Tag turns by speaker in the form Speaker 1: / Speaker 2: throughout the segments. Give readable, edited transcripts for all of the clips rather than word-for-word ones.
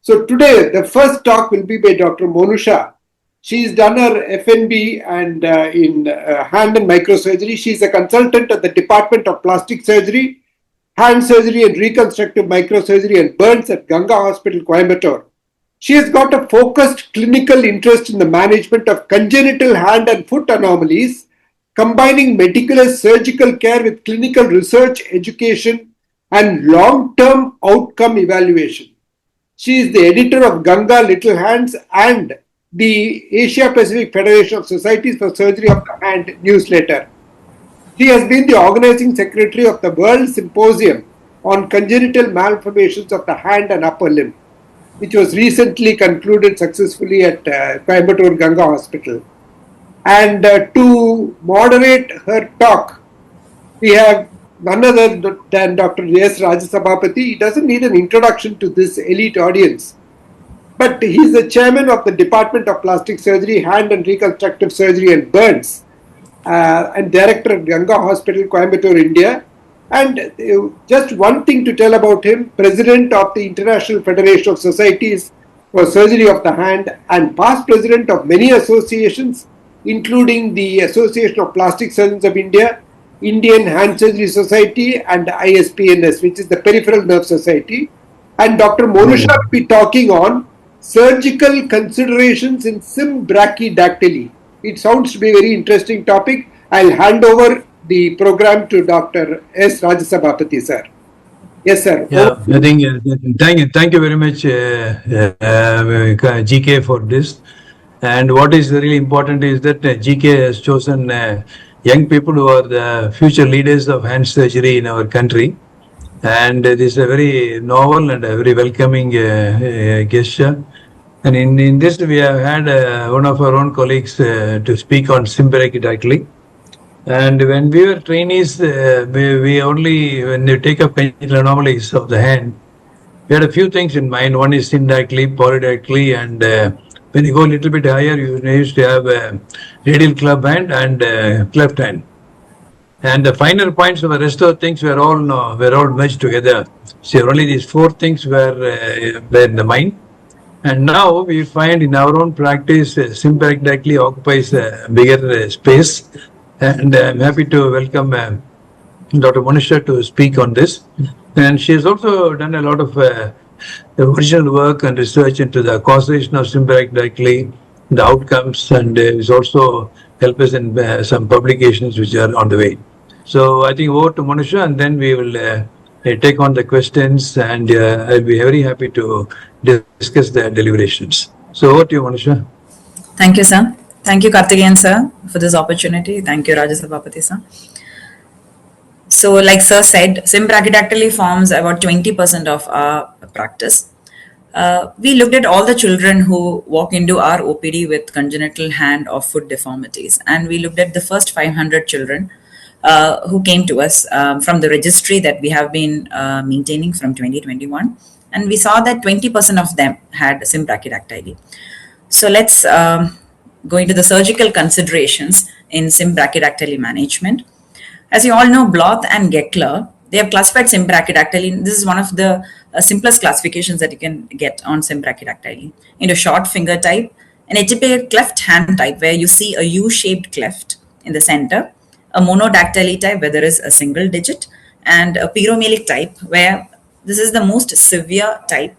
Speaker 1: So today, the first talk will be by Dr. Monusha. She's done her FNB and in hand and microsurgery. She's a consultant at the Department of Plastic Surgery, Hand Surgery and Reconstructive Microsurgery and Burns at Ganga Hospital, Coimbatore. She has got a focused clinical interest in the management of congenital hand and foot anomalies, combining meticulous surgical care with clinical research, education, and long-term outcome evaluation. She is the editor of Ganga Little Hands and the Asia Pacific Federation of Societies for Surgery of the Hand newsletter. She has been the organizing secretary of the World Symposium on Congenital Malformations of the Hand and Upper Limb, which was recently concluded successfully at Coimbatore Ganga Hospital. And to moderate her talk, we have none other than Dr. S. Rajasabapathy. He doesn't need an introduction to this elite audience, but he's the chairman of the Department of Plastic Surgery, Hand and Reconstructive Surgery and Burns, and director of Ganga Hospital, Coimbatore, India. And just one thing to tell about him, president of the International Federation of Societies for Surgery of the Hand and past president of many associations, including the Association of Plastic Surgeons of India, Indian Hand Surgery Society, and ISPNS, which is the Peripheral Nerve Society. And Dr. Monusha will be talking on surgical considerations in symbrachydactyly. It sounds to be a very interesting topic. I'll hand over the program to Dr. S. Rajasabapathy, sir. Yes, sir.
Speaker 2: Yeah, I think thank you very much, GK, for this. And what is really important is that GK has chosen young people who are the future leaders of hand surgery in our country. And this is a very novel and a very welcoming gesture. And in this, we have had one of our own colleagues to speak on symbrachydactyly. And when we were trainees, we only, when you take up congenital anomalies of the hand, we had a few things in mind. One is syndactyly, polydactyly, and when you go a little bit higher, you used to have a radial club hand and cleft hand. And the finer points of the rest of the things were all merged together. So only these four things were in the mind. And now we find in our own practice, symbrachydactyly occupies a bigger space. And I'm happy to welcome Dr. Monusha to speak on this. And she has also done a lot of original work and research into the causation of symbrachydactyly, the outcomes, and is also helped us in some publications which are on the way. So I think over to Monusha, and then we will take on the questions, and I'll be very happy to discuss the deliberations. So over to you, Monusha.
Speaker 3: Thank you, sir. Thank you, Karthikeyan, sir, for this opportunity. Thank you, Rajasabapathy, sir. So, like sir said, symbrachydactyly forms about 20% of our practice. We looked at all the children who walk into our OPD with congenital hand or foot deformities, and we looked at the first 500 children who came to us from the registry that we have been maintaining from 2021, and we saw that 20% of them had symbrachydactyly. So let's go into the surgical considerations in symbrachydactyly management. As you all know, Bloth and Geckler, they have classified symbrachydactyly. This is one of the simplest classifications that you can get on symbrachydactyly into short finger type, an atypical cleft hand type where you see a U-shaped cleft in the center, a monodactyly type where there is a single digit, and a pyromelic type where this is the most severe type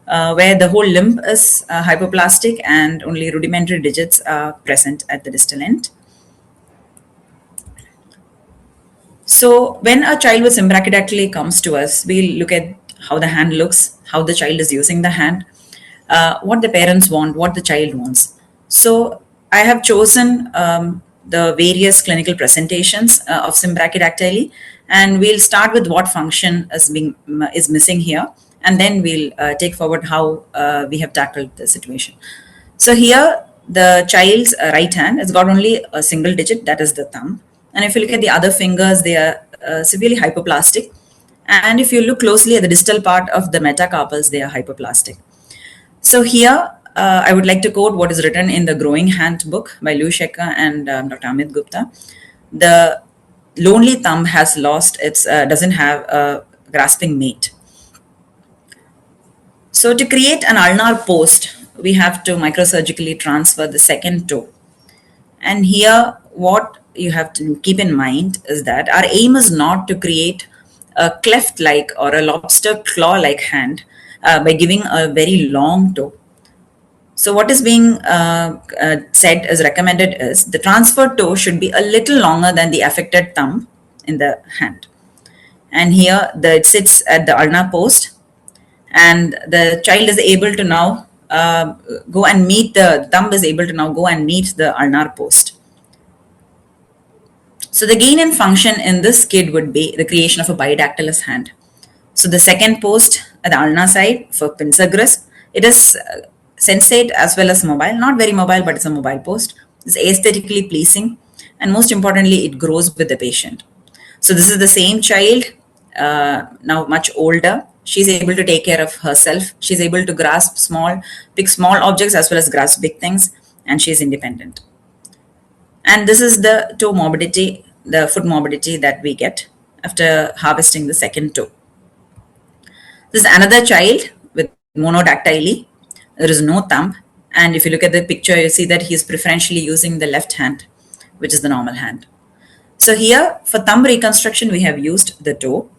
Speaker 3: where the whole limb is hypoplastic and only rudimentary digits are present at the distal end. So when a child with symbrachydactyly comes to us, we look at how the hand looks, how the child is using the hand, what the parents want, what the child wants. So I have chosen the various clinical presentations of symbrachydactyly, and we'll start with what function is missing here, and then we'll take forward how we have tackled the situation. So here, the child's right hand has got only a single digit, that is the thumb. And if you look at the other fingers, they are severely hypoplastic. And if you look closely at the distal part of the metacarpals, they are hypoplastic. So here, I would like to quote what is written in the Growing Hand book by Lou Shekhar and Dr. Amit Gupta. The lonely thumb has lost its, doesn't have a grasping mate. So to create an ulnar post, we have to microsurgically transfer the second toe. And here, what you have to keep in mind is that our aim is not to create a cleft-like or a lobster claw-like hand by giving a very long toe. So what is being said as recommended is the transfer toe should be a little longer than the affected thumb in the hand. And here it sits at the ulnar post, and the child is able to now go and meet the thumb is able to now go and meet the ulnar post. So the gain in function in this kid would be the creation of a bidactylous hand. So the second post at the ulnar side for pincer grasp, it is sensate as well as mobile, not very mobile, but it's a mobile post. It's aesthetically pleasing, and most importantly, it grows with the patient. So this is the same child, now much older. She's able to take care of herself. She's able to pick small objects as well as grasp big things, and she's independent. And this is the toe morbidity, the foot morbidity that we get after harvesting the second toe. This is another child with monodactyly. There is no thumb. And if you look at the picture, you see that he is preferentially using the left hand, which is the normal hand. So here, for thumb reconstruction, we have used the toe.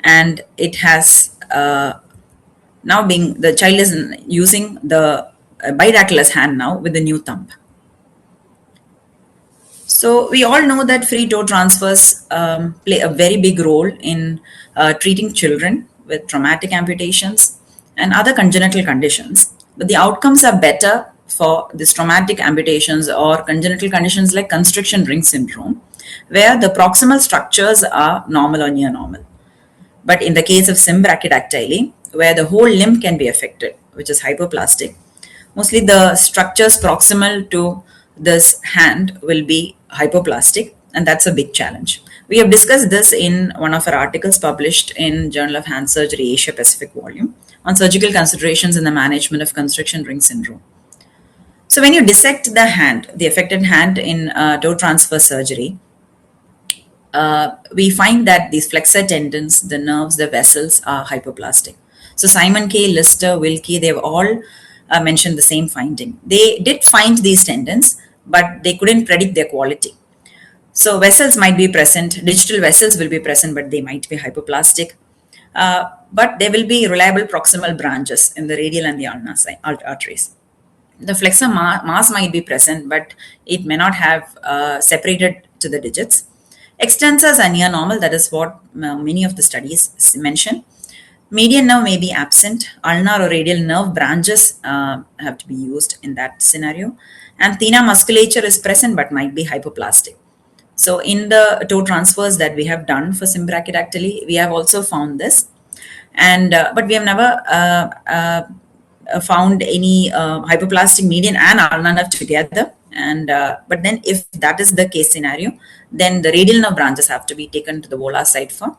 Speaker 3: And it has the child is using the bidactylous hand now with the new thumb. So we all know that free toe transfers play a very big role in treating children with traumatic amputations and other congenital conditions. But the outcomes are better for these traumatic amputations or congenital conditions like constriction ring syndrome, where the proximal structures are normal or near normal. But in the case of symbrachydactyly, where the whole limb can be affected, which is hypoplastic, mostly the structures proximal to this hand will be hypoplastic, and that's a big challenge. We have discussed this in one of our articles published in Journal of Hand Surgery Asia Pacific volume on surgical considerations in the management of constriction ring syndrome. So when you dissect the hand, the affected hand in toe transfer surgery, we find that these flexor tendons, the nerves, the vessels are hypoplastic. So Simon K, Lister, Wilkie, they've all mentioned the same finding. They did find these tendons, but they couldn't predict their quality. So vessels might be present, digital vessels will be present, but they might be hypoplastic. But there will be reliable proximal branches in the radial and the ulnar arteries. The flexor mass might be present, but it may not have separated to the digits. Extensors are near normal, that is what many of the studies mention. Median nerve may be absent. Ulnar or radial nerve branches have to be used in that scenario. And thenar musculature is present but might be hypoplastic. So in the toe transfers that we have done for symbrachydactyly, we have also found this. And but we have never found any hypoplastic median and ulnar nerve together. And but then if that is the case scenario, then the radial nerve branches have to be taken to the volar site for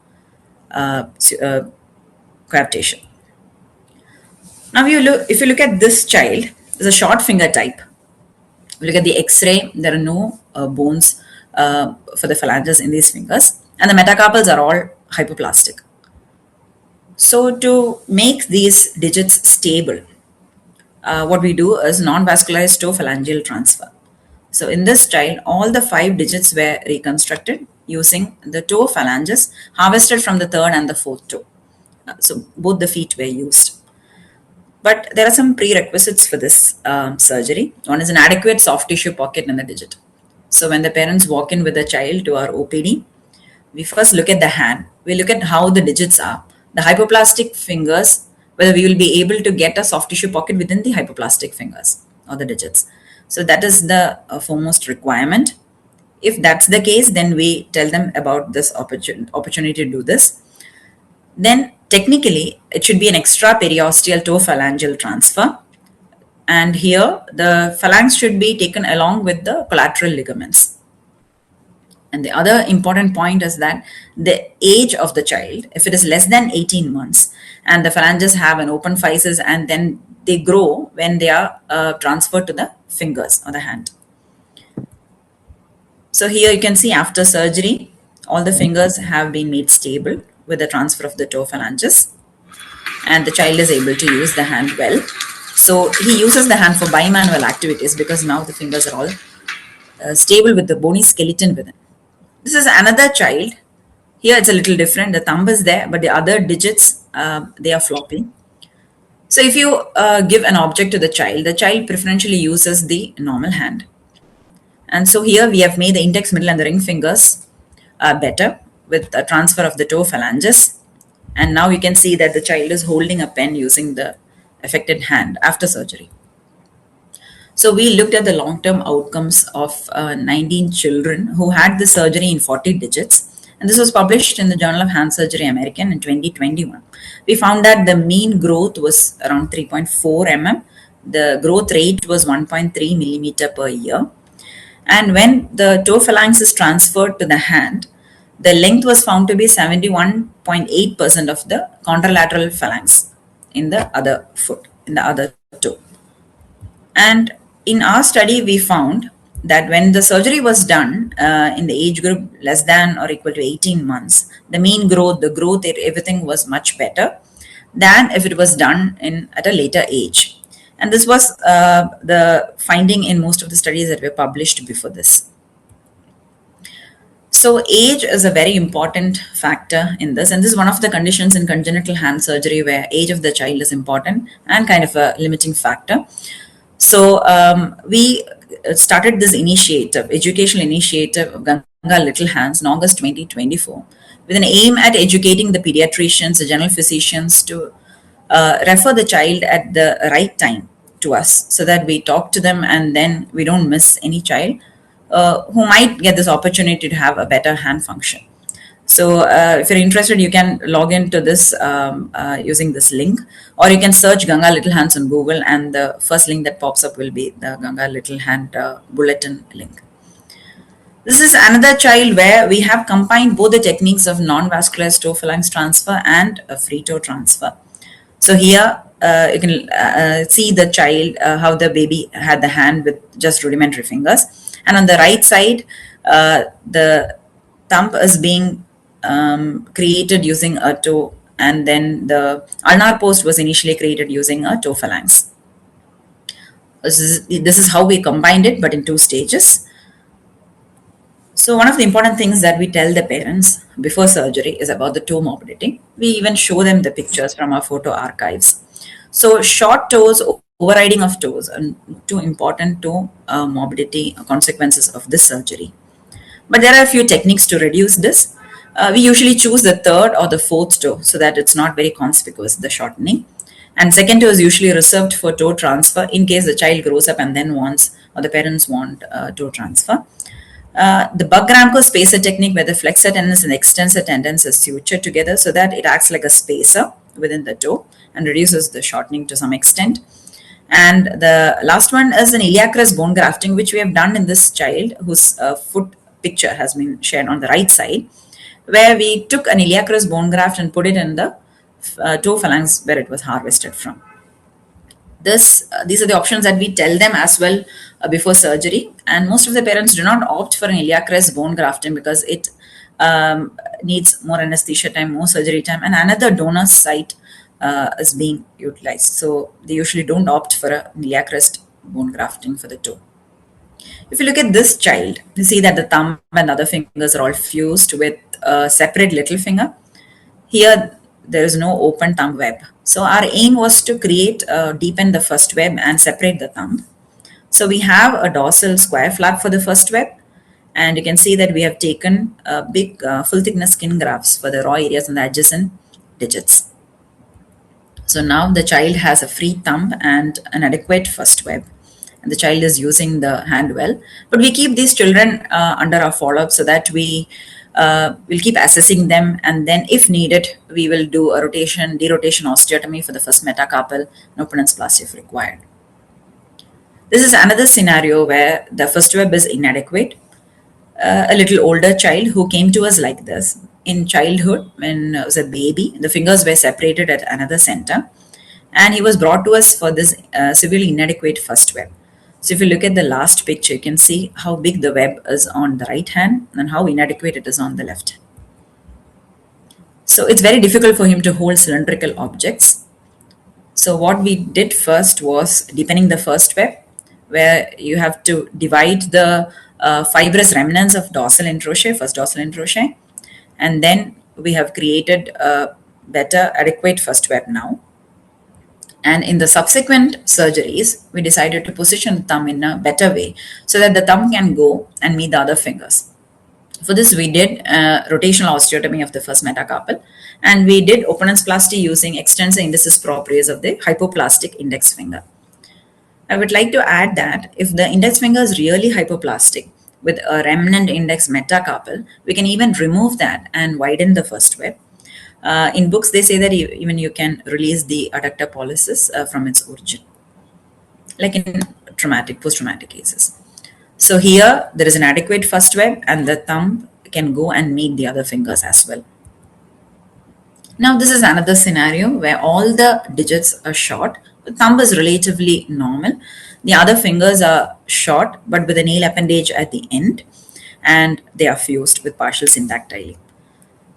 Speaker 3: coaptation. Now if you look at this child, there's a short finger type. If you look at the X-ray, there are no bones for the phalanges in these fingers, and the metacarpals are all hypoplastic. So to make these digits stable, what we do is non-vascularized toe phalangeal transfer. So in this child, all the 5 digits were reconstructed using the toe phalanges harvested from the 3rd and the 4th toe. So both the feet were used. But there are some prerequisites for this surgery. One is an adequate soft tissue pocket in the digit. So when the parents walk in with the child to our OPD, we first look at the hand. We look at how the digits are. The hypoplastic fingers, whether we will be able to get a soft tissue pocket within the hypoplastic fingers or the digits. So that is the foremost requirement. If that's the case, then we tell them about this opportunity to do this. Then technically, it should be an extra periosteal toe phalangeal transfer. And here, the phalanx should be taken along with the collateral ligaments. And the other important point is that the age of the child, if it is less than 18 months, and the phalanges have an open physis and then they grow when they are transferred to the fingers or the hand. So here you can see after surgery, all the fingers have been made stable with the transfer of the toe phalanges. and the child is able to use the hand well. So he uses the hand for bimanual activities because now the fingers are all stable with the bony skeleton within. This is another child. Here it's a little different. The thumb is there, but the other digits, they are flopping. So if you give an object to the child preferentially uses the normal hand. And so here we have made the index, middle, and the ring fingers better with a transfer of the toe phalanges. And now you can see that the child is holding a pen using the affected hand after surgery. So we looked at the long-term outcomes of 19 children who had the surgery in 40 digits. And this was published in the Journal of Hand Surgery American in 2021. We found that the mean growth was around 3.4 mm. The growth rate was 1.3 millimeter per year. And when the toe phalanx is transferred to the hand, the length was found to be 71.8% of the contralateral phalanx in the other foot, in the other toe. And in our study, we found that when the surgery was done in the age group less than or equal to 18 months, the mean growth, the growth, everything was much better than if it was done at a later age. And this was the finding in most of the studies that were published before this. So age is a very important factor in this, and this is one of the conditions in congenital hand surgery where age of the child is important and kind of a limiting factor. So we started this initiative, educational initiative of Ganga Little Hands in August 2024 with an aim at educating the pediatricians, the general physicians to refer the child at the right time to us so that we talk to them and then we don't miss any child who might get this opportunity to have a better hand function. So if you're interested, you can log into this using this link, or you can search Ganga Little Hands on Google, and the first link that pops up will be the Ganga Little Hand bulletin link. This is another child where we have combined both the techniques of non-vascular toe phalanx transfer and a free toe transfer. So here you can see the child, how the baby had the hand with just rudimentary fingers. And on the right side, the thumb is being created using a toe, and then the ulnar post was initially created using a toe phalanx. This is how we combined it, but in 2 stages. So one of the important things that we tell the parents before surgery is about the toe mobility. We even show them the pictures from our photo archives. So short toes, overriding of toes, are 2 important toe mobility consequences of this surgery. But there are a few techniques to reduce this. We usually choose the 3rd or the 4th toe so that it's not very conspicuous, the shortening. And second toe is usually reserved for toe transfer in case the child grows up and then wants, or the parents want toe transfer. The Buck-Ramko spacer technique, where the flexor tendons and extensor tendons are sutured together so that it acts like a spacer within the toe and reduces the shortening to some extent. And the last one is an iliacrus bone grafting, which we have done in this child whose foot picture has been shared on the right side, where we took an iliacrus bone graft and put it in the toe phalanx where it was harvested from. These are the options that we tell them as well before surgery, and most of the parents do not opt for an iliacrus bone grafting because it needs more anesthesia time, more surgery time, and another donor site is being utilized. So they usually don't opt for a iliacrus bone grafting for the toe. If you look at this child, you see that the thumb and other fingers are all fused with a separate little finger. Here, there is no open thumb web. So our aim was to deepen the first web and separate the thumb. So we have a dorsal square flap for the first web, and you can see that we have taken big full thickness skin grafts for the raw areas and the adjacent digits. So now the child has a free thumb and an adequate first web, and the child is using the hand well. But we keep these children under our follow-up so that we will keep assessing them, and then if needed, we will do a rotation, derotation osteotomy for the first metacarpal and open-end splasty if required. This is another scenario where the first web is inadequate. A little older child who came to us like this. In childhood, when he was a baby, the fingers were separated at another center, and he was brought to us for this severely inadequate first web. So if you look at the last picture, you can see how big the web is on the right hand and how inadequate it is on the left. So it's very difficult for him to hold cylindrical objects. So what we did first was deepening the first web, where you have to divide the fibrous remnants of dorsal interrochet, first dorsal interrochet, and then we have created a better adequate first web now. And in the subsequent surgeries, we decided to position the thumb in a better way so that the thumb can go and meet the other fingers. For this, we did rotational osteotomy of the first metacarpal, and we did opponentsplasty using extensor indicis proprius of the hypoplastic index finger. I would like to add that if the index finger is really hypoplastic with a remnant index metacarpal, we can even remove that and widen the first web. In books, they say that even you can release the adductor pollicis from its origin, like in post-traumatic cases. So here, there is an adequate first web and the thumb can go and meet the other fingers as well. Now, this is another scenario where all the digits are short. The thumb is relatively normal. The other fingers are short, but with a nail appendage at the end, and they are fused with partial syndactyly.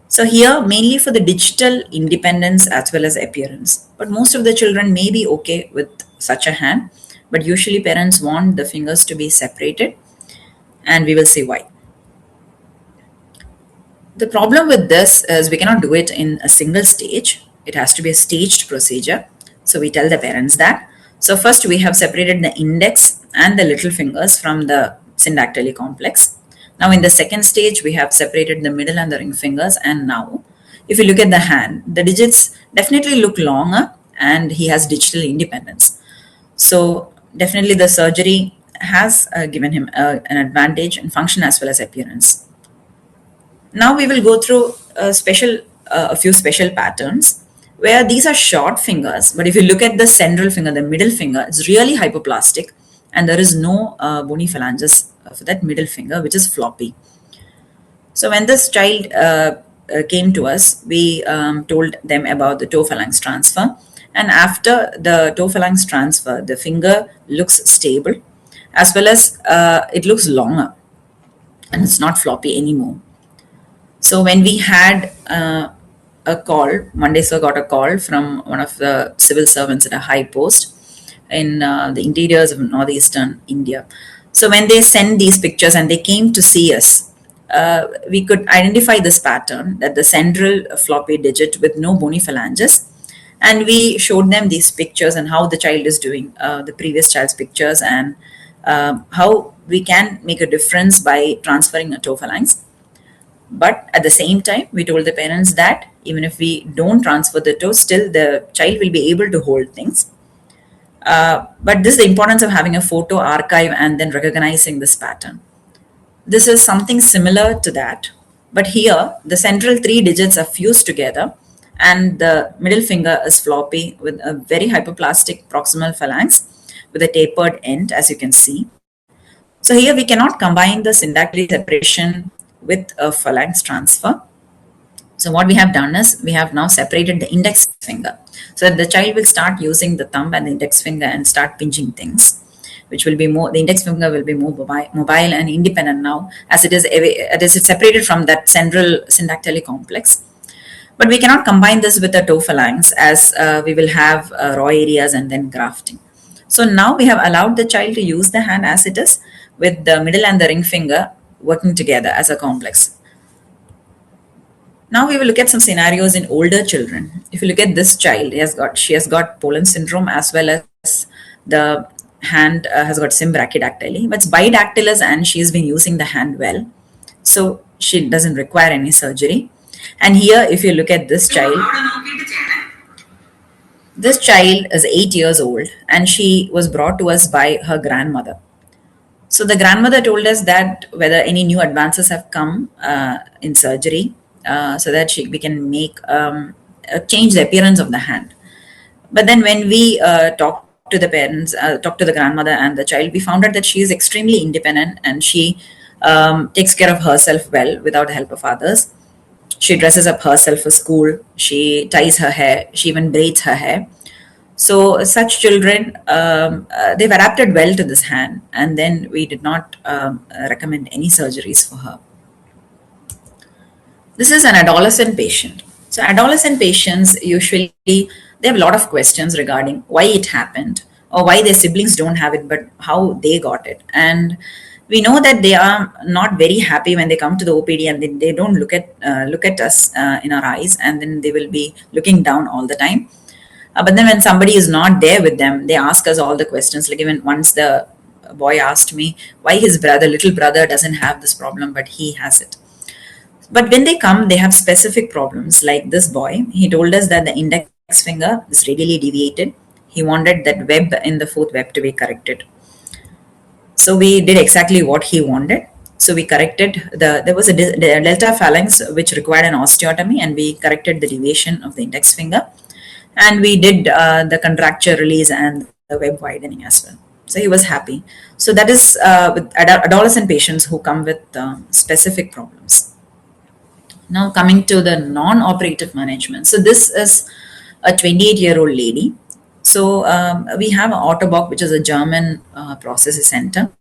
Speaker 3: So here, mainly for the digital independence as well as appearance. But most of the children may be okay with such a hand, but usually parents want the fingers to be separated, and we will see why. The problem with this is we cannot do it in a single stage. It has to be a staged procedure. So we tell the parents that. So first we have separated the index and the little fingers from the syndactyly complex. Now in the second stage, we have separated the middle and the ring fingers. And now, if you look at the hand, the digits definitely look longer and he has digital independence. So definitely the surgery has given him an advantage in function as well as appearance. Now we will go through a few special patterns where these are short fingers, but if you look at the central finger, the middle finger, it's really hypoplastic and there is no bony phalanges for that middle finger, which is floppy. So when this child came to us, we told them about the toe phalanx transfer. And after the toe phalanx transfer, the finger looks stable as well as it looks longer and it's not floppy anymore. So when we had a call, Monday sir got a call from one of the civil servants at a high post in the interiors of northeastern India. So when they sent these pictures and they came to see us, we could identify this pattern, that the central floppy digit with no bony phalanges. And we showed them these pictures and how the child is doing, the previous child's pictures, and how we can make a difference by transferring a toe phalanx. But at the same time, we told the parents that even if we don't transfer the toe, still the child will be able to hold things. But this is the importance of having a photo archive and then recognizing this pattern. This is something similar to that. But here, the central three digits are fused together and the middle finger is floppy with a very hypoplastic proximal phalanx with a tapered end, as you can see. So here we cannot combine the syndactyly separation with a phalanx transfer. So what we have done is we have now separated the index finger so that the child will start using the thumb and the index finger and start pinching things, which will be more, the index finger will be more mobile and independent now as it is separated from that central syndactyly complex. But we cannot combine this with the toe phalanx as we will have raw areas and then grafting. So now we have allowed the child to use the hand as it is with the middle and the ring finger working together as a complex. Now we will look at some scenarios in older children. If you look at this child, she has got Poland syndrome as well as the hand has got symbrachydactyly, but it's bidactylous and she's been using the hand well. So she doesn't require any surgery. And here, if you look at this child is 8 years old and she was brought to us by her grandmother. So the grandmother told us that whether any new advances have come in surgery so that we can make change the appearance of the hand. But then when we talked to the parents, talked to the grandmother and the child, we found out that she is extremely independent and she takes care of herself well without the help of others. She dresses up herself for school. She ties her hair. She even braids her hair. So such children, they've adapted well to this hand, and then we did not recommend any surgeries for her. This is an adolescent patient. So adolescent patients usually they have a lot of questions regarding why it happened or why their siblings don't have it, but how they got it. And we know that they are not very happy when they come to the OPD and they don't look at us in our eyes, and then they will be looking down all the time. But then when somebody is not there with them, they ask us all the questions. Like even once the boy asked me why his little brother doesn't have this problem, but he has it. But when they come, they have specific problems. Like this boy, he told us that the index finger is radially deviated. He wanted that web in the fourth web to be corrected. So we did exactly what he wanted. So we corrected there was a delta phalanx which required an osteotomy, and we corrected the deviation of the index finger. And we did the contracture release and the web widening as well. So he was happy. So that is with adolescent patients who come with specific problems. Now coming to the non-operative management. So this is a 28-year-old lady. So we have Ottobock, which is a German process center.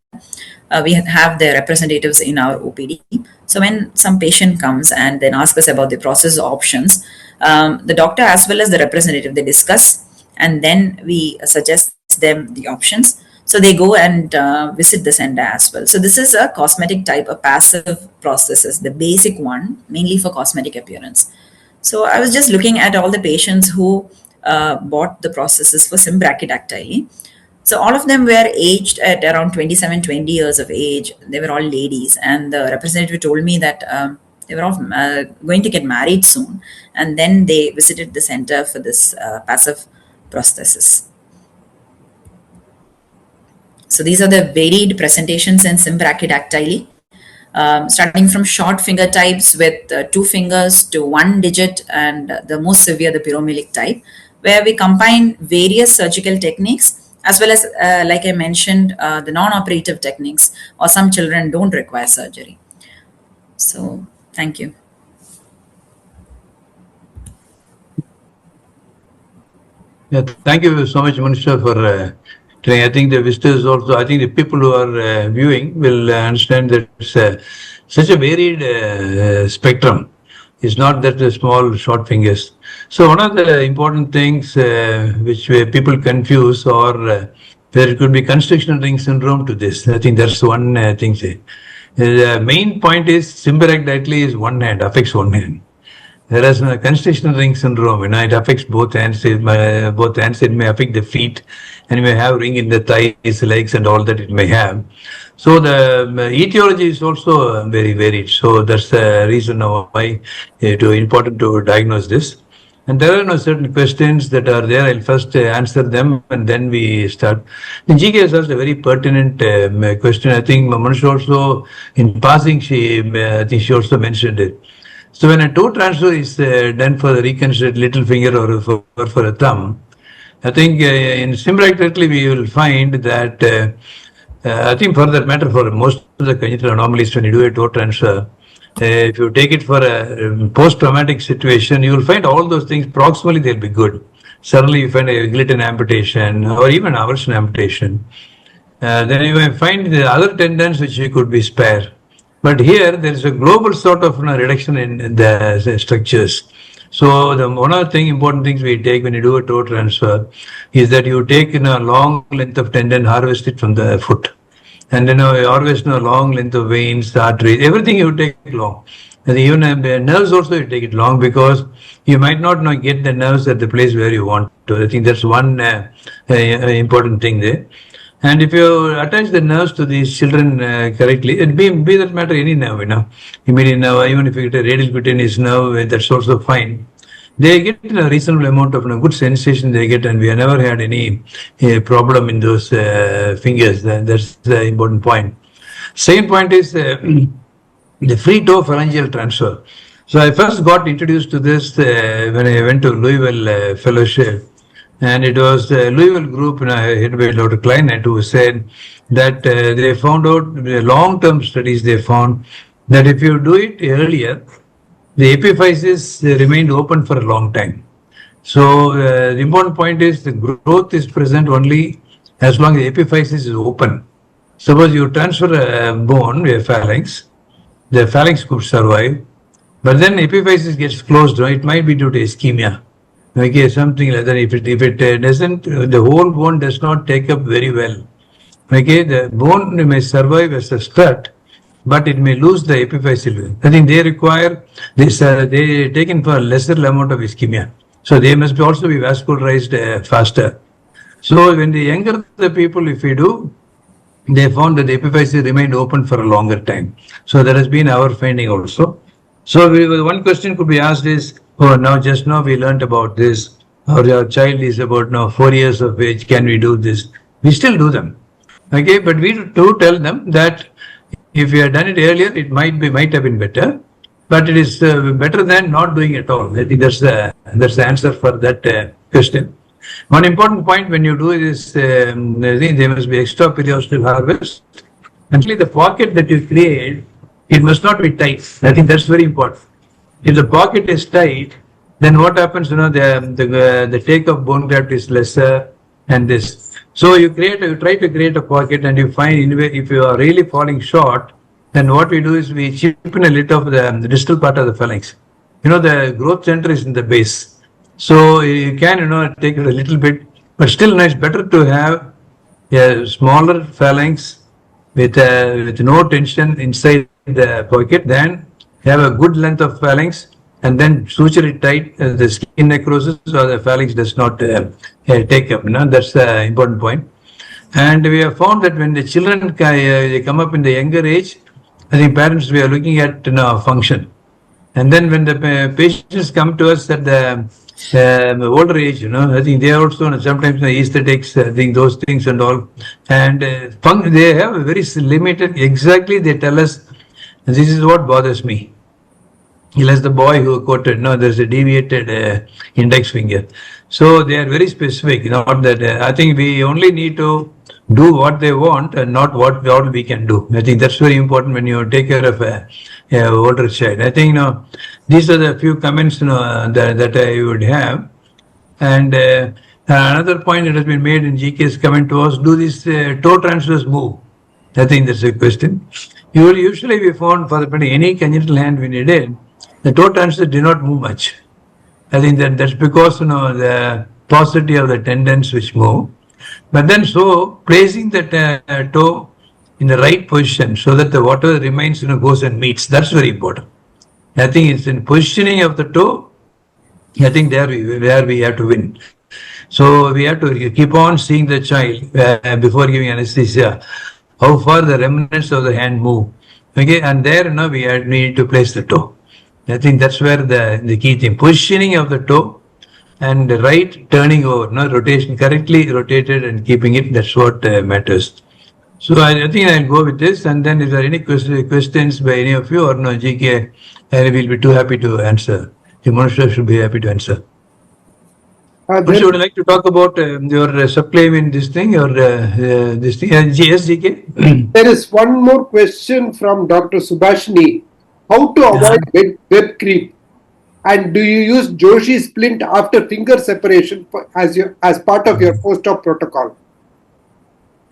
Speaker 3: We have their representatives in our OPD. So when some patient comes and then asks us about the process options, the doctor as well as the representative, they discuss, and then we suggest them the options. So they go and visit the center as well. So this is a cosmetic type, a passive prosthesis, the basic one, mainly for cosmetic appearance. So I was just looking at all the patients who bought the prosthesis for symbrachydactyly. So all of them were aged at around 27, 20 years of age. They were all ladies. And the representative told me that they were all going to get married soon. And then they visited the center for this passive prosthesis. So these are the varied presentations in symbrachydactyly, starting from short finger types with 2 fingers to 1 digit, and the most severe, the pyromelic type, where we combine various surgical techniques, as well as, like I mentioned, the non-operative techniques, or some children don't require surgery. So, thank you.
Speaker 2: Yeah, thank you so much, Manisha, for I think the visitors also, I think the people who are viewing will understand that it's such a varied spectrum. It's not that the small short fingers. So one of the important things which people confuse, or there could be constriction ring syndrome to this. I think that's one thing. The main point is symbrachydactyly is one hand, affects one hand. Whereas constriction ring syndrome, it affects both hands. Both hands, it may affect the feet, and you may have ring in the thighs, legs, and all that it may have. So the etiology is also very varied. So that's the reason why it is important to diagnose this. And there are certain questions that are there. I'll first answer them, and then we start. The GK has asked a very pertinent question. I think Manisha also, in passing, I think she also mentioned it. So when a toe transfer is done for the reconstructed little finger or for a thumb, I think in symbrachydactyly we will find that I think for that matter, for most of the congenital anomalies, when you do a toe transfer, if you take it for a post-traumatic situation, you will find all those things proximally they'll be good. Suddenly you find a gluten amputation or even aversion amputation. Then you may find the other tendons which you could be spare. But here there is a global sort of reduction in the structures. So one of the important things we take when you do a toe transfer is that you take a long length of tendon, harvest it from the foot. And then you harvest a long length of veins, arteries, everything you take long. And even nerves also you take it long, because you might not get the nerves at the place where you want to. I think that's one important thing there. And if you attach the nerves to these children correctly, it be that matter any nerve, immediate nerve, even if you get a radial cutaneous nerve, that's also fine. They get a reasonable amount of good sensation they get, and we have never had any problem in those fingers. That's the important point. Second point is the free toe phalangeal transfer. So I first got introduced to this when I went to Louisville Fellowship. And it was the Louisville group headed by Dr. Kleinert, who said that they found out, the long-term studies they found, that if you do it earlier, the epiphysis remained open for a long time. So the important point is the growth is present only as long as the epiphysis is open. Suppose you transfer a bone, a phalanx, the phalanx could survive, But then epiphysis gets closed, right? It might be due to ischemia. Okay, something like that. If it doesn't, the whole bone does not take up very well. Okay, the bone may survive as a strut, but it may lose the epiphyseal. I think they require this. They taken for a lesser amount of ischemia, so they must also be vascularized faster. So when the younger the people, if we do, they found that the epiphysis remained open for a longer time. So that has been our finding also. So one question could be asked is, oh, now just now we learned about this, or your child is about now 4 years of age, can we do this? We still do them. Okay, but we do tell them that if we had done it earlier, it might have been better, but it is better than not doing it at all. I think that's the answer for that question. One important point when you do this, I think there must be extra periosteal harvest. Actually, the pocket that you create, it must not be tight. I think that's very important. If the pocket is tight, then what happens? The take of bone graft is lesser, and this. So you try to create a pocket, and you find if you are really falling short, then what we do is we chip in a little of the distal part of the phalanx. The growth center is in the base. So you can, take it a little bit, but still, it's better to have a smaller phalanx with no tension inside the pocket than have a good length of phalanx and then suture it tight. The skin necrosis or the phalanx does not take up. That's the important point. And we have found that when the children they come up in the younger age, I think parents, we are looking at function. And then when the patients come to us at the older age, I think they are also sometimes the aesthetics, I think those things and all. And they have a very limited, exactly they tell us, this is what bothers me. As the boy who quoted, there's a deviated index finger. So they are very specific, not that. I think we only need to do what they want and not what all we can do. I think that's very important when you take care of a older child. I think these are the few comments that I would have. And another point that has been made in GK's comment was, do these toe transfers move? I think that's a question. You will usually be found for any congenital hand when you did, the toe transfers do not move much. I think that's because the paucity of the tendons which move. But then placing the toe in the right position so that the water remains goes and meets, that's very important. I think it's in positioning of the toe. I think where we have to win. So we have to keep on seeing the child before giving anesthesia, how far the remnants of the hand move. Okay, and there we need to place the toe. I think that's where the key thing, positioning of the toe and the right turning over, rotation, correctly rotated and keeping it, that's what matters. So I think I'll go with this, and then if there are any questions by any of you or GK, I will be too happy to answer. The Monusha should be happy to answer. Would you like to talk about your subclaim in this thing or this thing? Yes, GK?
Speaker 1: There is one more question from Dr. Subhashini. How to avoid web creep? And do you use Joshi splint after finger separation as part of your post-op protocol?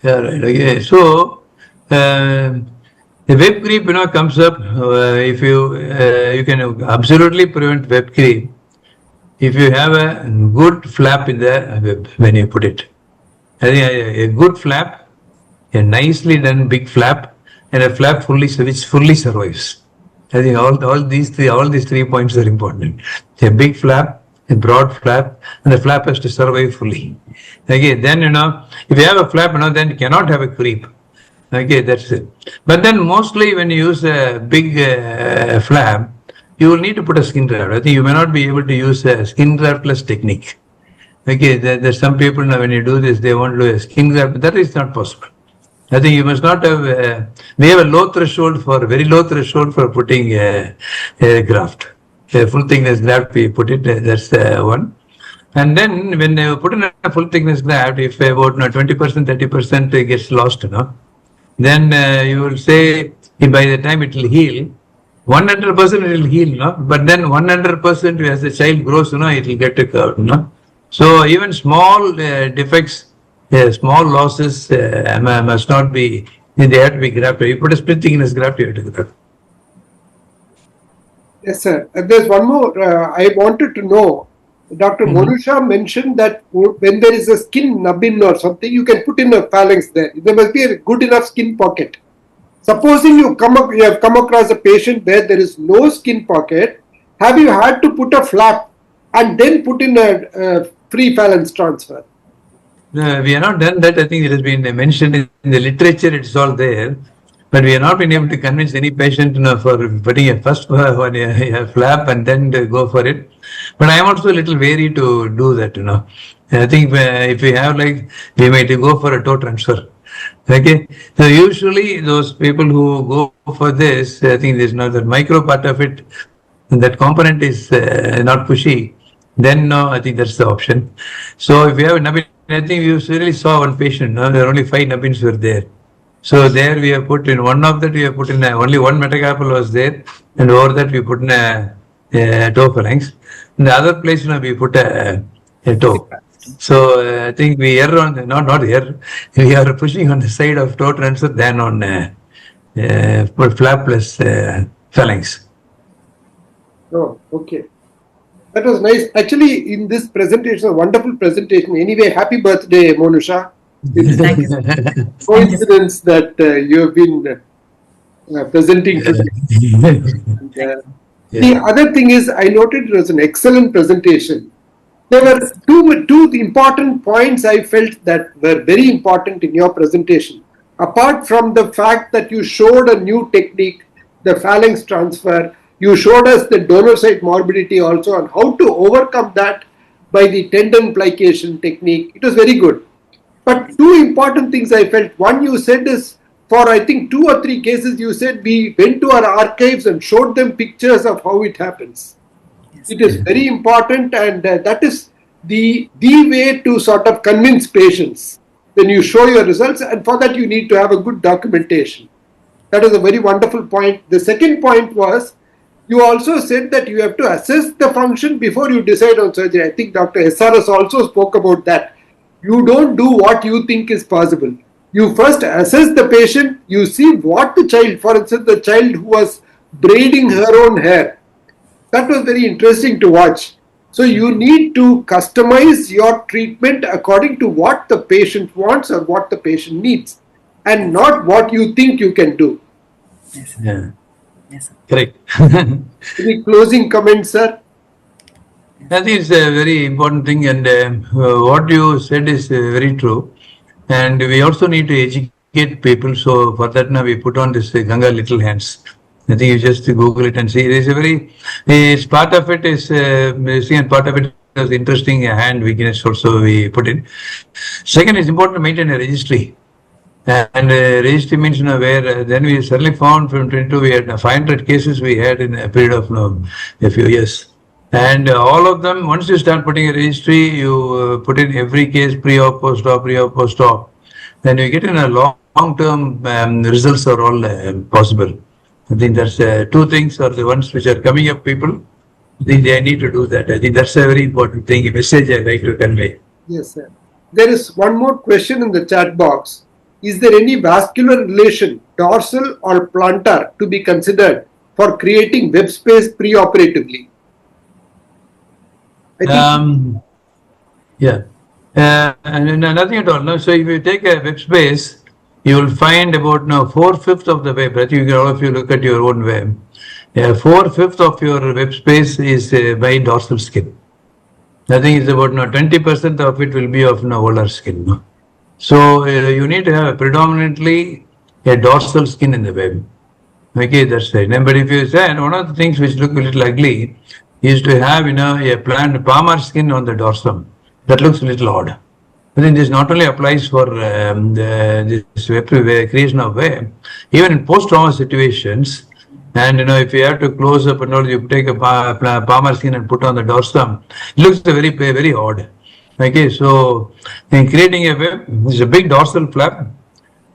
Speaker 2: Yeah, right. Okay. So the web creep, comes up if you can absolutely prevent web creep if you have a good flap in the web when you put it. I think a good flap, a nicely done big flap, and a flap which fully survives. I think all these 3 points are important. A big flap, a broad flap, and the flap has to survive fully. Okay, then if you have a flap, then you cannot have a creep. Okay, that's it. But then mostly when you use a big flap, you will need to put a skin graft. I think you may not be able to use a skin graftless technique. Okay, there's some people when you do this, they want to do a skin graft, but that is not possible. I think you must not have, we have a very low threshold for putting a graft. A full thickness graft, we put it, that's one. And then when you put in a full thickness graft, if about 20%, 30% gets lost, then you will say by the time it will heal, 100% it will heal, but then 100% as the child grows, it will get curved. So even small defects, small losses must not be, they have to be grafted. You put a split thickness graft, you have to graft.
Speaker 1: Yes, sir. There's one more. I wanted to know. Dr. Monusha mentioned that when there is a skin nubbin or something, you can put in a phalanx there. There must be a good enough skin pocket. Supposing you have come across a patient where there is no skin pocket, have you had to put a flap and then put in a free phalanx transfer?
Speaker 2: We have not done that. I think it has been mentioned in the literature. It's all there, but we have not been able to convince any patient, for putting a first one a flap and then to go for it. But I am also a little wary to do that. I think if we have we might go for a toe transfer. Okay, so usually those people who go for this, I think there's not the micro part of it. That component is not pushy. Then no, I think that's the option. So if you have a nubbin, I think you really saw one patient. No, there are only 5 nubbins were there. So there we have put in one of that. We have put in only one metacarpal was there, and over that we put in a toe phalanx. In the other place, we put a toe. So I think we err on not err. We are pushing on the side of toe transfer than on flap plus phalanx.
Speaker 1: Oh, okay. That was nice. Actually, in this presentation, a wonderful presentation. Anyway, happy birthday, Monusha. It's
Speaker 3: Thank you.
Speaker 1: coincidence that you have been presenting today. The other thing is, I noted it was an excellent presentation. There were two important points I felt that were very important in your presentation. Apart from the fact that you showed a new technique, the phalanx transfer, you showed us the donor site morbidity also and how to overcome that by the tendon plication technique. It was very good. But two important things I felt. One you said is, for I think 2 or 3 cases, you said we went to our archives and showed them pictures of how it happens. Yes. It is very important, and that is the way to sort of convince patients when you show your results, and for that you need to have a good documentation. That is a very wonderful point. The second point was, you also said that you have to assess the function before you decide on surgery. I think Dr. SRS also spoke about that. You don't do what you think is possible. You first assess the patient, you see what the child, for instance, the child who was braiding her own hair. That was very interesting to watch. So you need to customize your treatment according to what the patient wants or what the patient needs, and not what you think you can do.
Speaker 3: Yes.
Speaker 2: Yeah.
Speaker 3: Yes, sir.
Speaker 2: Correct.
Speaker 1: Any closing comments, sir?
Speaker 2: I think it's a very important thing, and what you said is very true. And we also need to educate people. So for that now we put on this Ganga Little Hands. I think you just Google it and see. There's a very, it's part of it is, and part of it is interesting hand weakness also we put in. Second, it's important to maintain a registry. And registry means where then we certainly found from 22 we had 500 cases we had in a period of a few years. And all of them, once you start putting a registry, you put in every case pre-op, post-op, pre-op, post-op. Then you get in a long-term results are all possible. I think that's 2 things are the ones which are coming up people. I think they need to do that. I think that's a very important thing, a message I'd like to convey.
Speaker 1: Yes, sir. There is one more question in the chat box. Is there any vascular relation, dorsal or plantar, to be considered for creating web space preoperatively?
Speaker 2: Yeah. And nothing at all. No. So if you take a web space, you will find about 4/5 of the web. I think all of you look at your own web. 4/5 of your web space is by dorsal skin. I think it's about 20% of it will be of volar skin. No? So you need to have predominantly a dorsal skin in the web. Okay, that's right. But if you say, and one of the things which look a little ugly is to have a planned palmar skin on the dorsum. That looks a little odd. But then this not only applies for this web creation of web, even in post-trauma situations. And if you have to close up and all, you take a palmar skin and put on the dorsum, it looks very, very odd. Okay, so in creating a web, there's a big dorsal flap.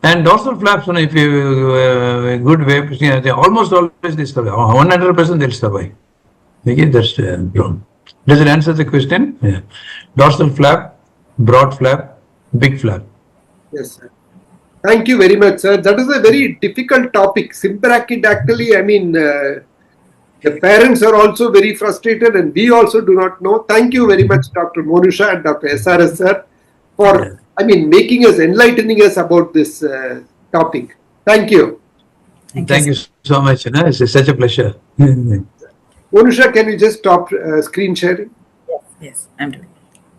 Speaker 2: And dorsal flaps, if you good web, they almost always they survive. 100% they'll survive. Okay, that's does it answer the question? Yeah. Dorsal flap, broad flap, big flap.
Speaker 1: Yes, sir. Thank you very much, sir. That is a very difficult topic. Symparacidactyly, I mean, The parents are also very frustrated, and we also do not know. Thank you very much, Dr. Monusha and Dr. SRS sir, for making us, enlightening us about this topic. Thank you.
Speaker 2: Thank you so much. It's such a pleasure.
Speaker 1: Monusha, can you just stop screen sharing?
Speaker 3: Yes, I'm doing.